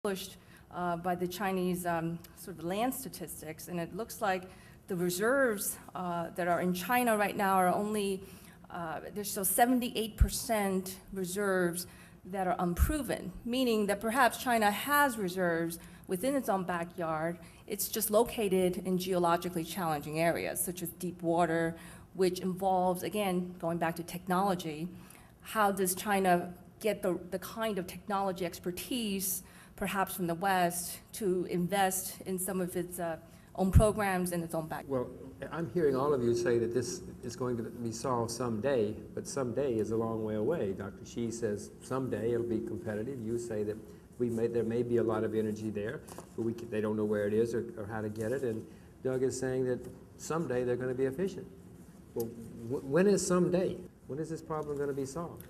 published by the Chinese sort of land statistics, and it looks like the reserves that are in China right now are only, there's still 78% reserves that are unproven, meaning that perhaps China has reserves within its own backyard. It's just located in geologically challenging areas, such as deep water, which involves, again, going back to technology, how does China get the kind of technology expertise, perhaps from the West, to invest in some of its own programs in its own backyard? Well, I'm hearing all of you say that this is going to be solved someday, but someday is a long way away. Dr. Xi says someday it'll be competitive. You say that there may be a lot of energy there, but they don't know where it is or how to get it. And Doug is saying that someday they're going to be efficient. Well, when is someday? When is this problem going to be solved?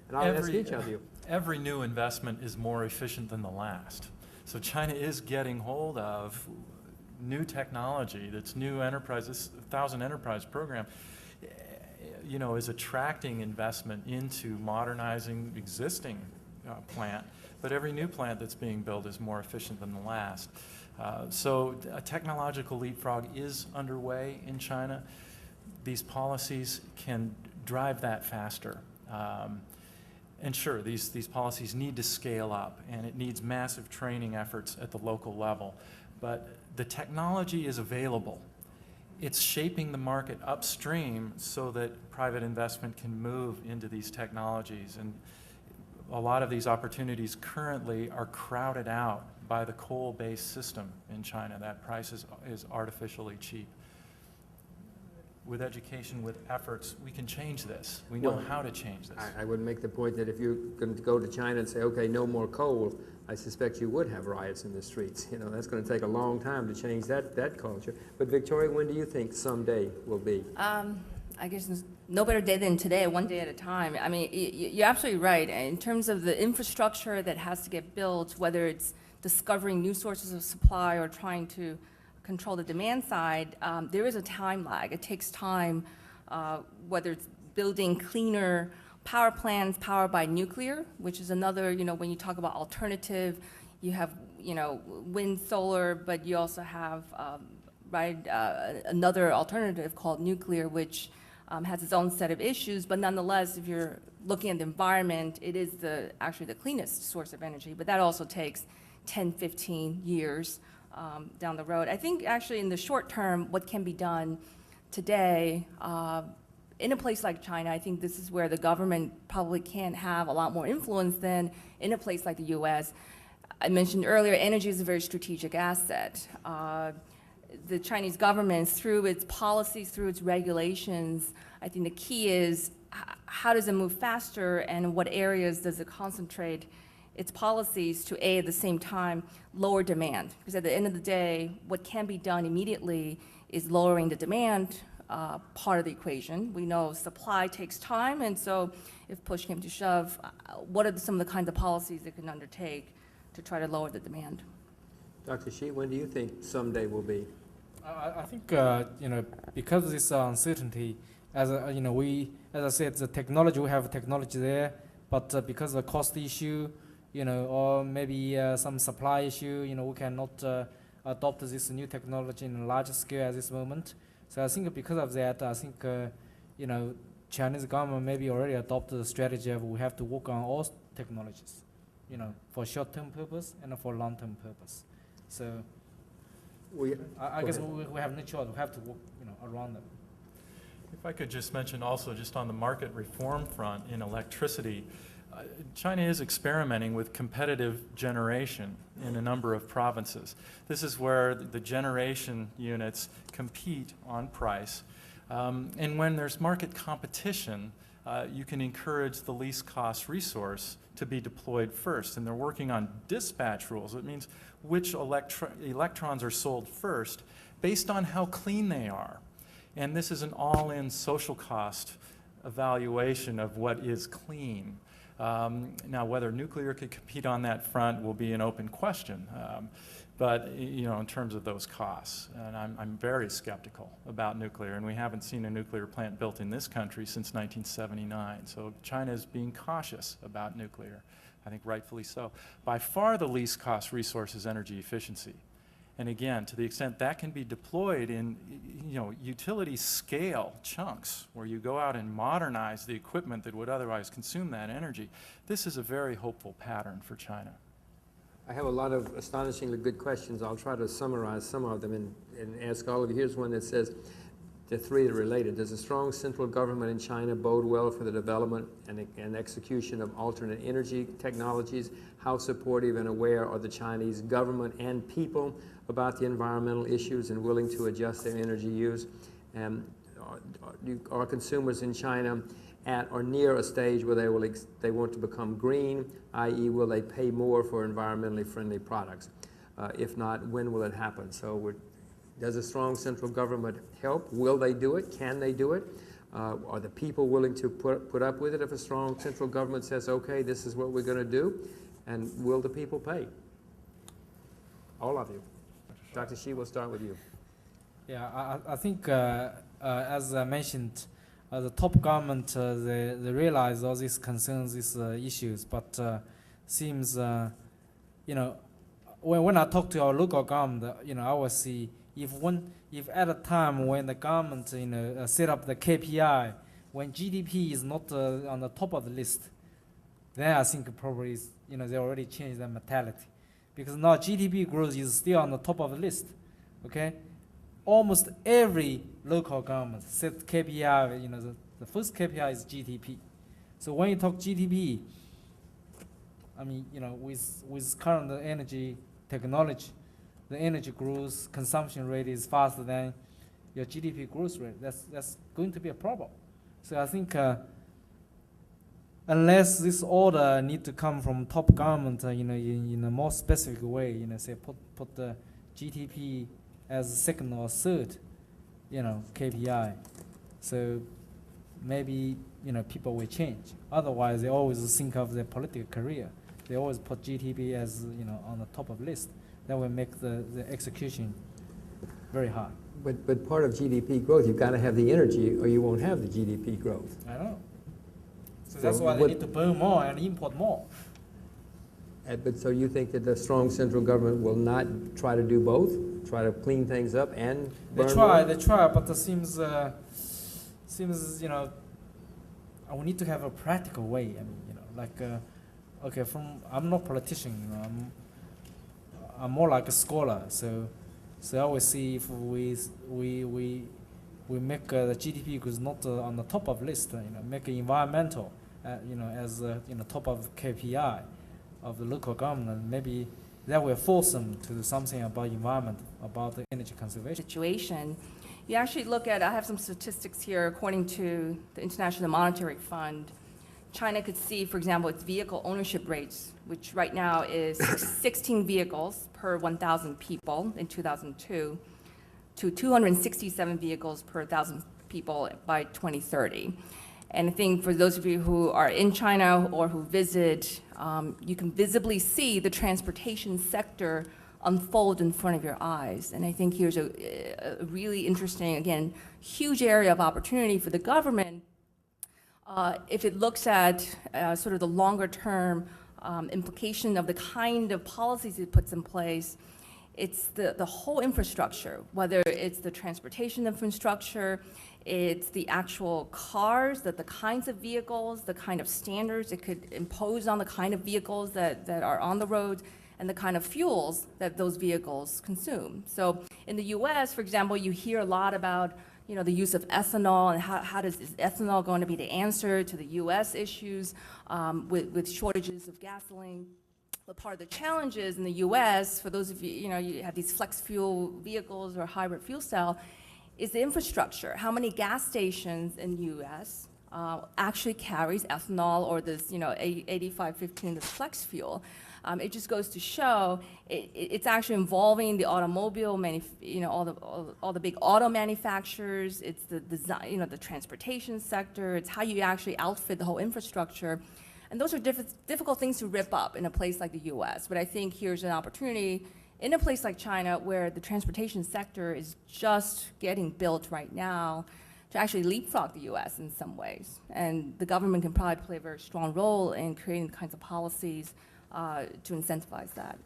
And I'll ask each of you. Every new investment is more efficient than the last. So China is getting hold of new technology. That's new enterprise. This 1,000 Enterprise program, you know, is attracting investment into modernizing existing plant. But every new plant that's being built is more efficient than the last. So a technological leapfrog is underway in China. These policies can drive that faster. And sure, these policies need to scale up, and it needs massive training efforts at the local level. But the technology is available. It's shaping the market upstream so that private investment can move into these technologies. And a lot of these opportunities currently are crowded out by the coal-based system in China. That price is artificially cheap. With education, with efforts, we can change this. We know how to change this. I would make the point that if you're going to go to China and say, okay, no more coal, I suspect you would have riots in the streets. You know, that's going to take a long time to change that culture. But Victoria, when do you think someday will be? I guess no better day than today, one day at a time. I mean, you're absolutely right. In terms of the infrastructure that has to get built, whether it's discovering new sources of supply or trying to control the demand side, there is a time lag. It takes time, whether it's building cleaner power plants powered by nuclear, which is another, you know, when you talk about alternative, you have, you know, wind, solar, but you also have, another alternative called nuclear, which has its own set of issues, but nonetheless, if you're looking at the environment, it is actually the cleanest source of energy, but that also takes 10, 15 years down the road. I think actually in the short term, what can be done today, in a place like China, I think this is where the government probably can have a lot more influence than in a place like the US. I mentioned earlier, energy is a very strategic asset. The Chinese government, through its policies, through its regulations, I think the key is how does it move faster and what areas does it concentrate its policies to, at the same time, lower demand. Because at the end of the day, what can be done immediately is lowering the demand part of the equation. We know supply takes time, and so if push came to shove, what are some of the kinds of policies it can undertake to try to lower the demand? Dr. Xi, when do you think someday will be? I think you know, because of this uncertainty, as you know, as I said, the technology, we have technology there, but because of the cost issue, you know, or maybe some supply issue, you know, we cannot adopt this new technology in a large scale at this moment. So I think because of that, I think you know, Chinese government maybe already adopted the strategy of we have to work on all technologies, you know, for short-term purpose and for long-term purpose. So I guess we have no choice. We have to work, you know, around them. If I could just mention also, just on the market reform front in electricity, China is experimenting with competitive generation in a number of provinces. This is where the generation units compete on price. And when there's market competition, you can encourage the least cost resource to be deployed first. And they're working on dispatch rules. It means which electrons are sold first based on how clean they are. And this is an all-in social cost evaluation of what is clean. Now, whether nuclear could compete on that front will be an open question. But you know, in terms of those costs, and I'm very skeptical about nuclear, and we haven't seen a nuclear plant built in this country since 1979. So China is being cautious about nuclear. I think rightfully so. By far the least cost resource is energy efficiency. And again, to the extent that can be deployed in utility scale chunks where you go out and modernize the equipment that would otherwise consume that energy, this is a very hopeful pattern for China. I have a lot of astonishingly good questions. I'll try to summarize some of them and ask all of you. Here's one that says, the three are related. Does a strong central government in China bode well for the development and execution of alternate energy technologies? How supportive and aware are the Chinese government and people about the environmental issues and willing to adjust their energy use? And are consumers in China at or near a stage where they want to become green, i.e. will they pay more for environmentally friendly products? If not, when will it happen? So does a strong central government help? Will they do it? Can they do it? Are the people willing to put up with it if a strong central government says, okay, this is what we're going to do? And will the people pay? All of you. Dr. Shi, we'll start with you. Yeah, I think as I mentioned, the top government, they realize all these concerns, these issues, but seems, when I talk to our local government, I will see if at a time when the government, set up the KPI, when GDP is not on the top of the list, then I think probably, they already changed their mentality. Because now GDP growth is still on the top of the list, okay? Almost every local government set KPI, the first KPI is GDP. So when you talk GDP, I mean, with current energy technology, the energy growth consumption rate is faster than your GDP growth rate. That's going to be a problem. So I think unless this order need to come from top government, in a more specific way, say put the GDP as second or third, KPI. So maybe, people will change. Otherwise, they always think of their political career. They always put GDP as, on the top of the list. That will make the execution very hard. But part of GDP growth, you've got to have the energy or you won't have the GDP growth. I know. So that's why they need to burn more and import more. But so you think that the strong central government will not try to do both? Try to clean things up and burn more? They try, but it seems, we need to have a practical way. I mean, okay, I'm not a politician, I'm more like a scholar. So I always see if we make the GDP because not on the top of list, make it environmental, as top of KPI of the local government, maybe that will force them to do something about environment, about the energy conservation. Situation. You actually look at, I have some statistics here, according to the International Monetary Fund, China could see, for example, its vehicle ownership rates, which right now is 16 vehicles per 1,000 people in 2002, to 267 vehicles per 1,000 people by 2030. And I think for those of you who are in China or who visit, you can visibly see the transportation sector unfold in front of your eyes. And I think here's a really interesting, again, huge area of opportunity for the government if it looks at sort of the longer term implication of the kind of policies it puts in place. It's the whole infrastructure, whether it's the transportation infrastructure, it's the actual cars, the kinds of vehicles, the kind of standards it could impose on the kind of vehicles that are on the road, and the kind of fuels that those vehicles consume. So in the US, for example, you hear a lot about the use of ethanol and how is ethanol going to be the answer to the US issues with shortages of gasoline. But part of the challenges in the US, for those of you, you have these flex fuel vehicles or hybrid fuel cell, is the infrastructure. How many gas stations in the US actually carries ethanol or this, 8515, this flex fuel? It just goes to show it's actually involving the automobile, all the big auto manufacturers. It's the design, the transportation sector. It's how you actually outfit the whole infrastructure. And those are difficult things to rip up in a place like the US. But I think here's an opportunity in a place like China where the transportation sector is just getting built right now, to actually leapfrog the US in some ways. And the government can probably play a very strong role in creating kinds of policies to incentivize that.